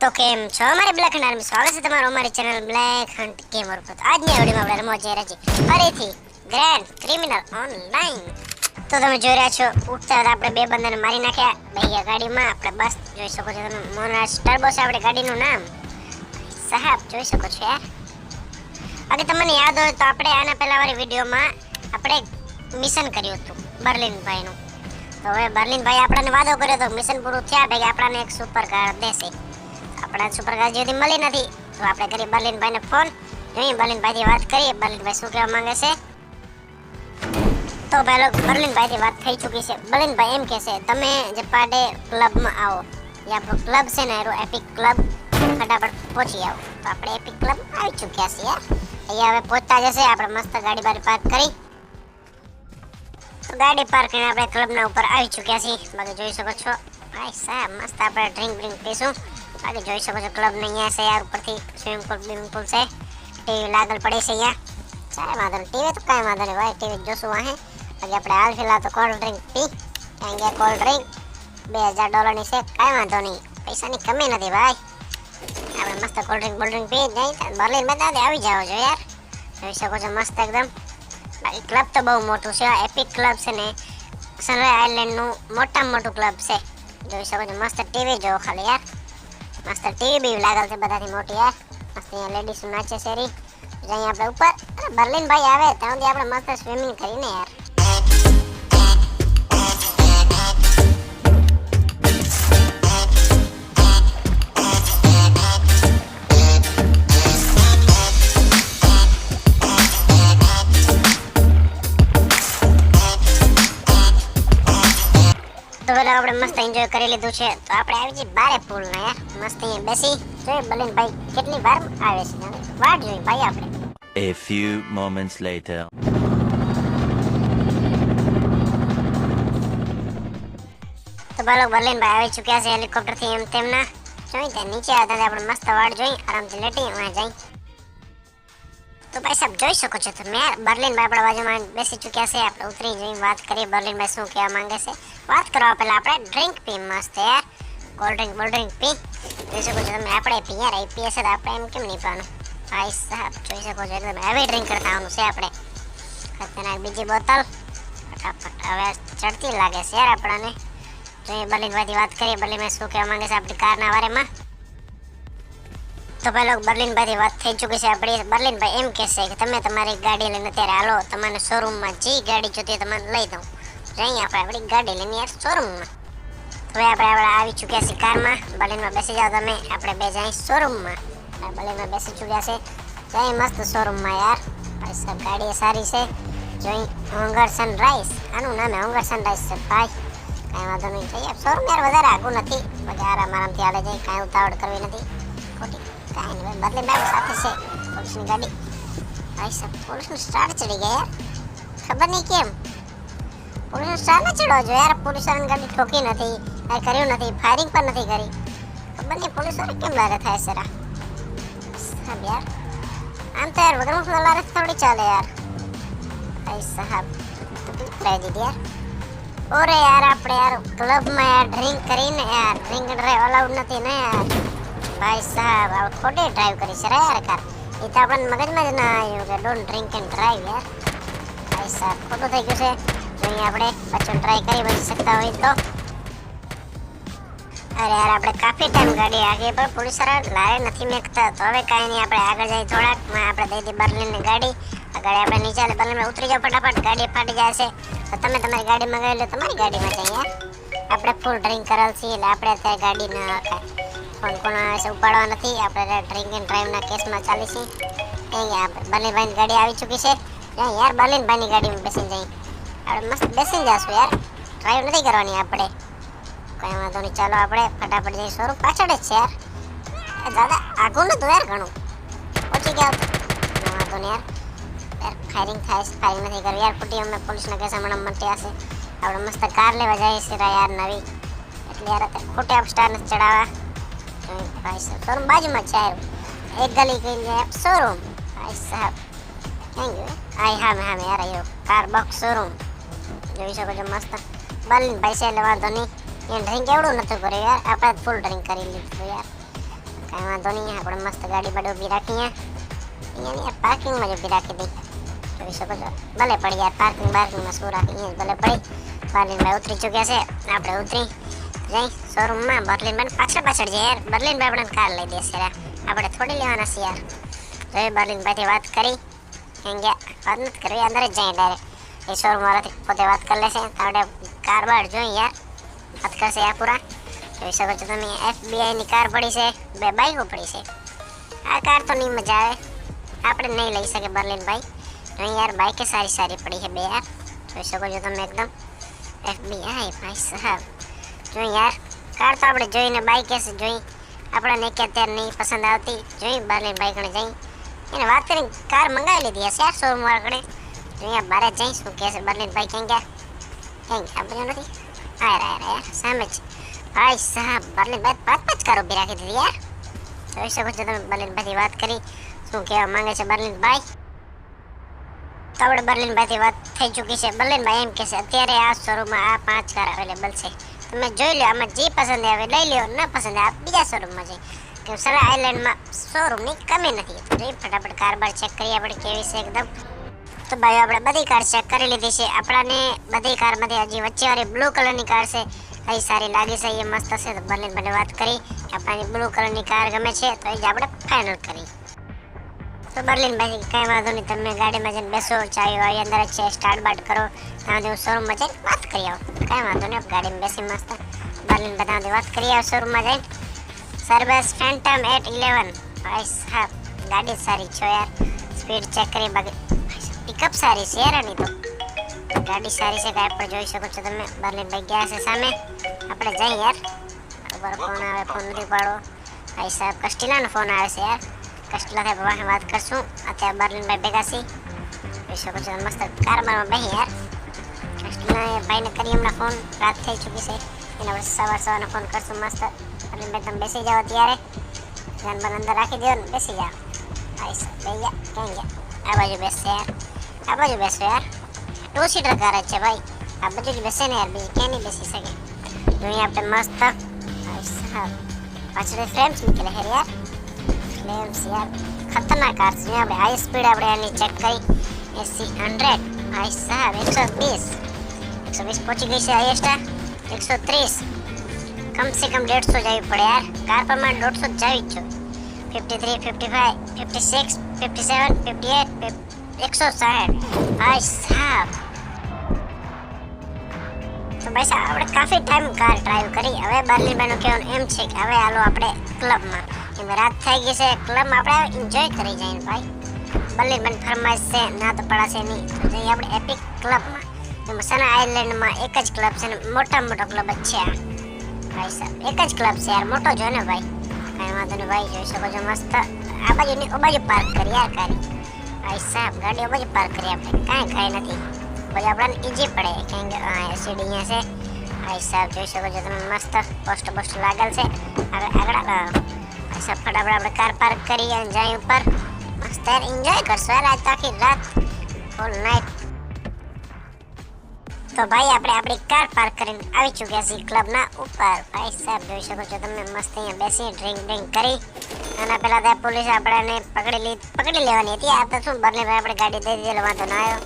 તો કેમ છો અમારી બ્લેક હન્ટ આર્મી, સ્વાગત છે તમારું અમારી ચેનલ બ્લેક હન્ટ ગેમર પર। તો આજની વિડીયોમાં આપણે રમવા જઈ રહ્યા છીએ ફરીથી ગ્રેન્ડ ક્રિમિનલ ઓનલાઈન। તો તમે જોઈ રહ્યા છો ઉઠતા આપણે બે બંદાને મારી નાખ્યા ભૈયા ગાડીમાં। આપણે બસ જોઈ શકો છો તમે, મોનાસ ટર્બો છે આપણે ગાડીનું નામ સાહેબ, જોઈ શકો છો યાર। બાકી તમને યાદ હોય તો આપણે આના પહેલા વાળી વિડીયોમાં આપણે મિશન કર્યું હતું બર્લિન ભાઈનું। તો હવે બર્લિન ભાઈ આપણને વાદો કર્યો તો મિશન પૂરું થયા પછી આપણને એક સુપર કાર દેશે। આપણા સુપર કાર જેથી મળી નથી તો આપણે કરી બર્લિન ભાઈને ફોન, જોઈએ બર્લિન ભાઈથી વાત કરીએ બર્લિન ભાઈ શું કહેવા માંગે છે। તો પહેલો બર્લિન ભાઈથી વાત થઈ ચૂકી છે। બર્લિન ભાઈ એમ કહે છે તમે જે પાડે ક્લબમાં આવો, એ આપણો ક્લબ છે ને એરો એપિક ક્લબ, ફટાફટ પહોંચી આવો। તો આપણે એપિક ક્લબ આવી ચૂક્યા છીએ યાર। અહીંયા હવે પહોંચતા જશે આપણે મસ્ત ગાડી બારી પાર્ક કરી, ગાડી પાર્ક કરીને આપણે ક્લબના ઉપર આવી ચૂક્યા છીએ। બાકી જોઈ શકો છો ભાઈ સાહેબ મસ્ત આપણે ડ્રિંક પીશું। બાકી જોઈ શકો છો ક્લબ ને અહીંયા છે યાર, ઉપરથી સ્વિમિંગ પુલ છે, ટીવી લાગલ પડે છે અહીંયા। ચાલે વાંધો નહીં, ટીવી તો કાંઈ વાંધો નહીં ભાઈ, ટીવી જોશું વાહે। બાકી આપણે હાલ ફિલહાલ તો કોલ્ડ ડ્રિંક પી, ત્યાં ગયા કોલ્ડ ડ્રિંક $2000 છે, કાંઈ વાંધો નહીં, પૈસાની કમી નથી ભાઈ। આપણે મસ્ત કોલ્ડ ડ્રિંક પી જઈ બર્લિન બધા આવી જાવ છો યાર, જોઈ શકો છો મસ્ત એકદમ। બાકી ક્લબ તો બહુ મોટું છે, એપિક ક્લબ છે ને સનરાઈઝ આઇલેન્ડનું મોટામાં મોટું ક્લબ છે, જોઈ શકો છો મસ્ત ટીવી જોવો ખાલી યાર, મસ્ત ટીવી બી લાગેલ છે બધાથી મોટી યાર। મસ્ત અહીંયા લેડીઝ નાચે છે રી, જઈએ આપણે ઉપર, બર્લિન ભાઈ આવે ત્યાં સુધી આપણે મસ્ત સ્વિમિંગ કરીને યાર। તો પેલા આપણે મસ્ત એન્જોય કરી લીધું છે, તો આપણે આવી જઈએ બારે પૂલ ના યાર, મસ્ત અહીંયા બેસી જોઈએ બર્લિન ભાઈ કેટલી વાર આવે છે, વાટ જોઈ ભાઈ આપણે। A few moments later. તો પેલો બર્લિન ભાઈ આવી ચૂક્યા છે હેલિકોપ્ટર થી એમ તેમના, જોઈ ત્યાં નીચે આવતા આપણે મસ્ત વાટ જોઈ આરામથી લેટી વहाँ જઈ। તો ભાઈ સાહેબ જોઈ શકો છો તમે યાર, બર્લિન ભાઈ આપણા બાજુમાં બેસી ચૂક્યા છે। આપણે ઉતરી જઈ વાત કરીએ બર્લિન ભાઈ શું કહેવા માંગે છે। વાત કરવા પહેલા આપણે ડ્રિંક પી મસ્ત યાર, કોલ્ડ ડ્રિંક પી, જોઈ શકો છો તમે આપણે પી યાર, આઈપીએસ છે આપણે એમ કેમ નહીં પીવાનું ભાઈ સાહેબ, જોઈ શકો છો એકદમ હેવી ડ્રિંક કરતા આવવાનું છે આપણે। અત્યારે બીજી બોટલ ફટાફટ હવે ચડતી લાગે છે યાર આપણને, જોઈએ બર્લિન ભાઈથી વાત કરીએ બર્લિન ભાઈ શું કહેવા માંગે છે આપણી કારના બારેમાં। તો પહેલો બર્લિન ભાઈથી વાત થઈ ચૂકી છે આપણી, બર્લિન ભાઈ એમ કહેશે કે તમે તમારી ગાડી લઈને અત્યારે હાલો, તમને શોરૂમમાં જે ગાડી જોતી તમને લઈ દઉં, જઈએ આપણે આપણી ગાડી લઈને યાર શોરૂમમાં। હવે આપણે આવી ચૂક્યા છીએ કારમાં, બર્લિનમાં બેસી જાઓ તમે, આપણે બે જઈએ શોરૂમમાં। બર્લિનમાં બેસી ચૂક્યા છે, જઈએ મસ્ત શોરૂમમાં યાર, ભાઈ સાહેબ ગાડી સારી છે, જોઈ હોંગર સનરાઈઝ આનું નામ હોંગર સનરાઈઝ છે ભાઈ, કાંઈ વાંધો નહીં, જઈએ શોરૂમ યાર વધારે આગું નથી, બધા આરામથી હાલે જાય, કાંઈ ઉતાવળ કરવી નથી ખોટી, કાંઈ નહીં ભાઈ બર્લિન ભાઈ સાથે છે પોલીસની ગાડી। ભાઈ સાહેબ પોલીસનું સ્ટાર ચડી ગયા યાર, ખબર નહીં કેમ પોલીસનો સ્ટાર ન ચડવો જોઈએ યાર, પોલીસવાળાની ગાડી ઠોકી નથી, કાંઈ કર્યું નથી, ફાયરિંગ પણ નથી કરી, ખબર નહીં પોલીસવાળા કેમ લારે થાય સરા સાહેબ યાર, આમ તો યાર વગર લારે થોડી ચાલે યાર ભાઈ સાહેબ, તકલીફ કરાવી દીધી યાર। ઓરે યાર આપણે યાર ક્લબમાં યાર ડ્રિંક કરીને યાર, ડ્રિંક ડ્રાઈવ અલાઉડ નથી ને યાર ભાઈ સાહેબ, આપણે ખોટી ડ્રાઈવ કરી છે યાર કાર, એ તો આપણને મગજમાં જ ના આવ્યું કે ડોન્ટ ડ્રિંક એન્ડ ડ્રાઈવ યાર ભાઈ સાહેબ, ખોટું થઈ ગયું છે। જોઈએ આપણે પાછું ટ્રાય કરી બચી શકતા હોય તો, અરે યાર આપણે કાફી ટાઈમ ગાડી આગળ પણ પોલીસવાળા લારે નથી મેકતા, તો હવે કાંઈ નહીં આપણે આગળ જઈ થોડાક, આપણે દઈ દી બર્લિનની ગાડી, આ ગાડી આપણે નીચે બર્લિનમાં ઉતરી જાવ ફટાફટ, ગાડી ફાટી જાય છે તો તમે તમારી ગાડીમાં ગઈ લો, તમારી ગાડીમાં જઈએ યાર, આપણે ફૂલ ડ્રિંક કરેલ છીએ એટલે આપણે અત્યારે ગાડી ના ફોન કોણ આવે છે ઉપાડવા નથી, આપણે ડ્રિંક એન્ડ ડ્રાઈવના કેસમાં ચાલી છીએ। અહીંયા આપણે બર્લિનભાઈની ગાડી આવી ચૂકી છે, યાર બર્લિનભાઈની ગાડીમાં બેસી જઈએ, આપણે મસ્ત બેસી જઈશું યાર, ડ્રાઈવ નથી કરવાની આપણે, કંઈ વાંધો નહીં, ચાલો આપણે ફટાફટ જઈએ શોરૂમ, પાછળ જ છે યાર, દાદા આગું નતું યાર ઘણું, પહોંચી ગયા વાંધો નહીં યાર, ફાયરિંગ થાય છે, ફાયરિંગ નથી કરવી યાર ખોટી, અમે પોલીસના કેસ હમણાં મટ્યા છે, આપણે મસ્ત કાર લેવા જઈએ છીએ યાર નવી, એટલે યાર અત્યારે ખોટી આપ સ્ટાર નથી ચડાવવા ભાઈ સાહેબ, શોરૂમ બાજુમાં છે યાર, એક ગલી કહીને શોરૂમ ભાઈ સાહેબ, થેન્ક યુ આઈ હામે યાર આવ્યો કાર બોક્સ શોરૂમ, જોઈ શકો છો મસ્ત બર્લિન ભાઈ છે એટલે વાંધો નહીં, એ ડ્રિંક એવડું નતું કર્યું યાર, આપણે ફૂલ ડ્રિંક કરી લીધું યાર, કાંઈ વાંધો નહીં, આપણે મસ્ત ગાડી બાડી ઊભી રાખી અહીંયા યાર પાર્કિંગમાં જ ઊભી રાખી દઈ. જોઈ શકો છો ભલે પડી યાર, પાર્કિંગમાં શું રાખી અહીંયા ભલે પડી. બર્લિનભાઈ ઉતરી ચૂક્યા છે, આપણે ઉતરી જઈ શોરૂમમાં. બર્લિનભાઈ પાછળ જાય યાર, બર્લિનભાઈ આપણે કાર લઈ દેશે યાર, આપણે થોડી લેવાના છે યાર. જોઈ બર્લિનભાઈથી વાત કરી, ક્યાં ગયા વાત નથી કરવી, અંદર જ જાય ડાયરેક્ટ. એ શોરૂમ વાળાથી પોતે વાત કરી લેશે, તો આપણે કાર બાર જોઈ યાર વાત કરશે યાર પૂરા. જોઈ શકો છો તમે FBI ની કાર પડી છે, 2 બાઈકો પડી છે. આ કાર તો નહીં મજા આવે, આપણે નહીં લઈ શકે બર્લિનભાઈ. નહીં યાર બાઈકે સારી પડી છે 2 યાર. જોઈ શકો છો તમે એકદમ FBI ભાઈ સાહેબ. જોઈ યાર કાર તો આપણે જોઈને બાઈકે જોઈ, આપણને કે અત્યારે નહીં પસંદ આવતી, જોઈ બર્લિનભાઈ કણે જઈ એને વાત કરીને કાર મંગાવી લીધી હશે યાર શોરૂમ વાળા કણે. અહીંયા બહાર જઈ શું કહે છે બર્લિનભાઈ, ક્યાં ગયા આપણે નથી યાર સામે જ ભાઈ સાહેબ. બર્લિનભાઈ 5 કાર ઊભી રાખી દીધી યાર. જોઈ શકો છો તમે બર્લિનભાઈથી વાત કરી, શું કહેવા માંગે છે બર્લિનભાઈ. તો આપણે બર્લિનભાઈથી વાત થઈ ચૂકી છે. બર્લિનભાઈ એમ કહે છે અત્યારે આ શોરૂમમાં આ 5 કાર અવેલેબલ છે, તમે જોઈ લો, આમાં જે પસંદ આવે લઈ લો, ન પસંદ આવે બીજા શોરૂમમાં જઈ. કે સરા આઇલેન્ડમાં શોરૂમની કમી નથી. તો ફટાફટ કાર બાર ચેક કરીએ આપણે કેવી છે એકદમ. તો ભાઈ આપણે બધી કાર ચેક કરી લીધી છે. આપણાને બધી કારમાંથી હજી વચ્ચેવાળી બ્લુ કલરની કાર છે, એ સારી લાગી છે, એ મસ્ત છે. તો બર્લિનભાઈને વાત કરી આપણને બ્લુ કલરની કાર ગમે છે, તો એ જ આપણે ફાઇનલ કરી. તો બર્લિનભાઈ કાંઈ વાંધો નહીં, તમે ગાડીમાં જઈને બેસો, ચાવી વાળી અંદર જ છે, સ્ટાર્ટ બાટ કરો, ત્યાં હું શોરૂમમાં જઈને વાત કરી આવો. કાંઈ વાંધો નહીં, ગાડીમાં બેસી મસ્ત બર્લિનભાઈ ત્યાંથી વાત કરી આવો શોરૂમમાં જઈને. સર્વિસ ફેન્ટમ 811 ભાઈ સાહેબ, ગાડી સારી છે યાર, સ્પીડ ચેક કરી, બાકી પિકઅપ સારી છે યાર આની તો. ગાડી સારી છે, કાંઈ પણ જોઈ શકો છો તમે. બર્લિનભાઈ ગયા છે સામે, આપણે જઈએ યાર. ખબર ફોન આવે, ફોન નથી પાડો ભાઈ સાહેબ. કસ્ટિલાનો ફોન આવે છે યાર, કસ્ટિલા ભાઈ વાત કરશું. અત્યારે બર્લિનભાઈ ભેગા છે, જોઈ શકો છો મસ્ત કારમાં બેસી યાર. કસ્ટિલા ભાઈને કરી હમણાં ફોન, રાત થઈ ચૂકી છે, એને આપણે સવારનો ફોન કરશું મસ્ત. બર્લિનભાઈ તમે બેસી જાઓ અત્યારે, ધ્યાન અંદર રાખી દો ને બેસી જાઓ ભાઈ સાહેબ. બે ગયા ક્યાં ગયા, આ બાજુ બેસશે યાર, આ બાજુ બેસો યાર. 2 સીટર કાર જ છે ભાઈ, આ બાજુ જ બેસે ને યાર, બીજી ક્યાં નહીં બેસી શકે. જોઈએ આપણે મસ્ત ભાઈ સાહેબ, પાછળ ફ્રેમ્સ નીકળે છે યાર, ફ્રેમ્સ યાર ખતરનાક કાર છે. આપણે હાઈ સ્પીડ આપણે એની ચેક કરી 80 100 ભાઈ સાહેબ. 120 પહોંચી ગઈ છે હાઈએસ્ટ. 130 કમ સે કમ 150 જવી પડે યાર, કાર પ્રમાણે 150 જવી જ જો. 53 55 56 57 58 160 ભાઈ સાહેબ. તો ભાઈ સાહેબ આપણે કાફી ટાઈમ કાર ડ્રાઈવ કરી. હવે બર્લિનભાઈનું કહેવાનું એમ છે કે હવે હાલો આપણે ક્લબમાં, એમ રાત થઈ ગઈ છે, ક્લબમાં આપણે એન્જોય કરી જઈએ ભાઈ. બર્લિનભાઈ ફરમાઈશ છે, ના તો પડાશે નહીં, તો જઈએ આપણે એપિક ક્લબમાં. એમાં સના આઇલેન્ડમાં એક જ ક્લબ છે ને મોટો ક્લબ જ છે આ ભાઈ સાહેબ. એક જ ક્લબ છે યાર, મોટો જો ને ભાઈ. કાંઈ વાંધો નહીં ભાઈ, જોઈ શકો છો મસ્ત. આ બાજુની ઓ બાજુ પાર્ક કરી યાર ગાડી ભાઈ સાહેબ, ગાડી ઓ બાજુ પાર્ક કરી આપણે, કાંઈ નથી ભાઈ, આપણને ઈજી પડે. ક્યાંક સીડી અહીંયા છે ભાઈ સાહેબ, જોઈ શકો છો તમે મસ્ત. પોસ્ટ લાગેલ છે આગળ ભાઈ સાહેબ. ફટાફટ આપણે કાર પાર્ક કરી અને જાય ઉપર મસ્ત યાર, એન્જોય કરશો યાર આજ તો આખી રાત, ફૂલ નાઇટ. તો ભાઈ આપણે આપણી કાર પાર્ક કરીને આવી ચૂક્યા છીએ ક્લબના ઉપર ભાઈ સાહેબ. જોઈ શકો છો તમે મસ્ત અહીંયા બેસી ડ્રિંક કરી. અને પહેલા ત્યાં પોલીસ આપણને પકડી લેવાની હતી. આ તો શું બર્લિનભાઈ આપણે ગાડી દઈ દીધેલો, વાંધો ના આવ્યો.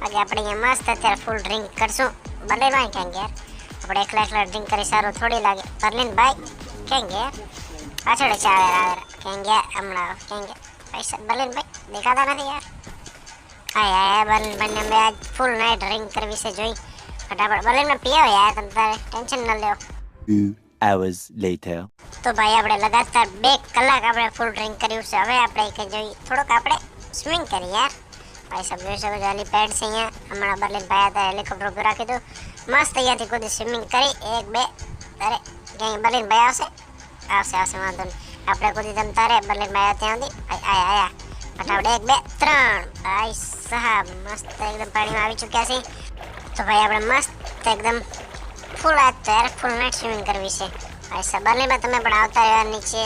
બાકી આપણે અહીંયા મસ્ત અત્યારે ફૂલ ડ્રિંક કરશું. બર્લિનભાઈ ક્યાં ગયા, આપણે એકલા ડ્રિંક કરી સારું થોડી લાગે. બર્લિનભાઈ ક્યાં ગયા, પાછળ આવે ક્યાં ગયા હમણાં, ક્યાં ગયા ભાઈ સાહેબ. બર્લિનભાઈ દેખાતા નથી યાર. હા બર્લિનભાઈને અમે આજ ફૂલ નાઇટ ડ્રિંક કરવી છે, જોઈ ફટાફટ બર્લિનમાં પીવો યાર, તમે તારે ટેન્શન ન લ્યો. 2 hours later. તો ભાઈ આપણે લગાતાર 2 કલાક આપણે ફૂલ ડ્રિંક કર્યું છે. હવે આપણે કે જોઈ થોડુંક આપણે સ્વિમિંગ કરી યાર ભાઈ સાહેબ. જોઈ શકો છો હેલીપેડ છે અહીંયા, હમણાં બર્લિનભાઈ હતા હેલિકોપ્ટર ઉપર રાખી દઉં મસ્ત. અહીંયાથી કુદી સ્વિમિંગ કરી 1 2 તારે ક્યાંય બર્લિનભાઈ આવશે વાંધો નહીં. આપણે કુદી તમ તારે બર્લિનભાઈ આવ્યા ત્યાં સુધી આયા ફટાફટ 1 2 3 ભાઈ સાહેબ મસ્ત એકદમ પાણીમાં આવી ચૂક્યા છે. તો ભાઈ આપણે મસ્ત એકદમ ફૂલ આજ તો યાર ફૂલ નાઇટ સ્વિમિંગ કરવી છે ભાઈ સાહેબ. બર્લિનમાં તમે પણ આવતા રહ્યો નીચે,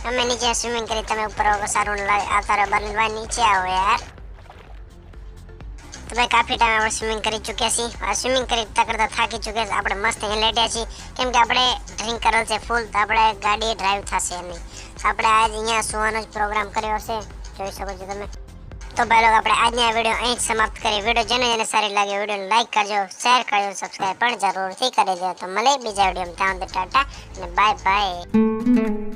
અમે નીચે સ્વિમિંગ કરી, તમે ઉપર આવો સારું લાગે. આવતા રહ્યો બર્લિનભાઈ, નીચે આવો યાર. તો ભાઈ કાફી ટાઈમ આપણે સ્વિમિંગ કરી ચૂક્યા છીએ. આ સ્વિમિંગ કરતા કરતા થાકી ચૂક્યા છીએ. આપણે મસ્ત અહીં લેટ્યા છીએ કેમ કે આપણે ડ્રિંક કરેલ છે ફૂલ, તો આપણે ગાડી ડ્રાઈવ થશે નહીં. આપણે આજ અહીંયા સુવાનો જ પ્રોગ્રામ કર્યો છે, જોઈ શકો છો તમે. તો ભાઈ લોકો આપણે આજની આ વિડીયો અહીં જ સમાપ્ત કરીએ. વિડીયો જેને સારી લાગે વિડીયોને લાઈક કરજો, શેર કરજો, સબસ્ક્રાઈબ પણ જરૂરથી કરી દેજો. તો મળે બીજા વિડીયોમાં. ત્યાં સુધી ટાટા અને બાય બાય.